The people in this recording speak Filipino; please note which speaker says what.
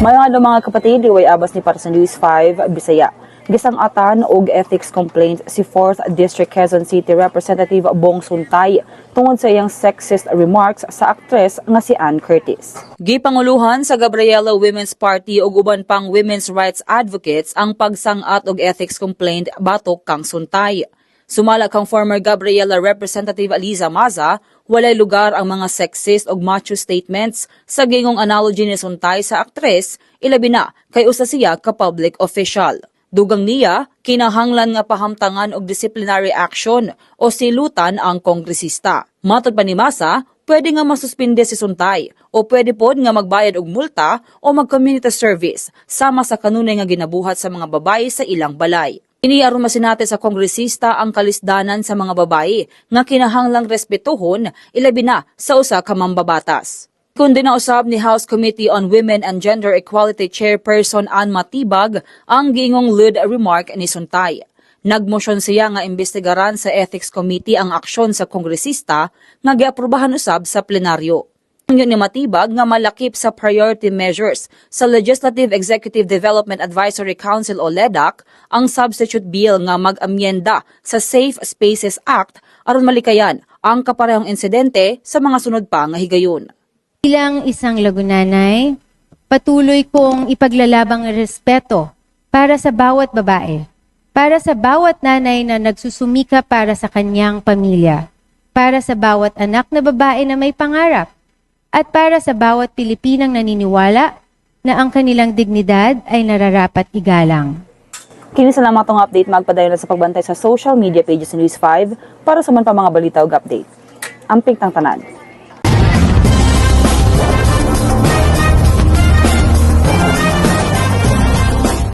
Speaker 1: Mga kapatid, way abas ni para sa News 5 Bisaya. Gisang-atan og ethics complaint si 4th District Quezon City Representative Bong Suntay tungod sa iyang sexist remarks sa aktres nga si Ann Curtis. Gipanguluhan sa Gabriela Women's Party ug uban pang women's rights advocates ang pagsang-at og ethics complaint batok kang Suntay. Sumala kang former Gabriela Representative Aliza Maza, walay lugar ang mga sexist ug macho statements sa gingong analogy ni Suntay sa aktres, ilabi na kay usa siya ka public official. Dugang niya, kinahanglan nga pahamtangan og disciplinary action o silutan ang kongresista. Matod pa ni Maza, pwede nga masuspinde si Suntay o pwede pod nga magbayad og multa o mag-community service sama sa kanunay nga ginabuhat sa mga babae sa ilang balay. Iniaron masinate sa kongresista ang kalisdanan sa mga babae nga kinahanglang respetuhon ilabi na sa usa ka mambabatas. Kundi nausab ni House Committee on Women and Gender Equality Chairperson Ann Matibag ang giingong lewd remark ni Suntay. Nagmosyon siya nga imbestigaran sa Ethics Committee ang aksyon sa kongresista nga giaprubahan usab sa plenaryo. Yun ni Matibag nga malakip sa priority measures sa Legislative Executive Development Advisory Council o LEDAC ang substitute bill nga mag-amyenda sa Safe Spaces Act aron malikayan ang kaparehong insidente sa mga sunod pa nga higayon.
Speaker 2: Bilang isang Lagunanay, patuloy kong ipaglalabang respeto para sa bawat babae, para sa bawat nanay na nagsusumika para sa kanyang pamilya, para sa bawat anak na babae na may pangarap, at para sa bawat Pilipinang naniniwala na ang kanilang dignidad ay nararapat igalang.
Speaker 1: Kini salamat tong update magpadayon sa pagbantay sa social media pages sa News 5 para sa man pa mga balita ug update. Amping tang tanan.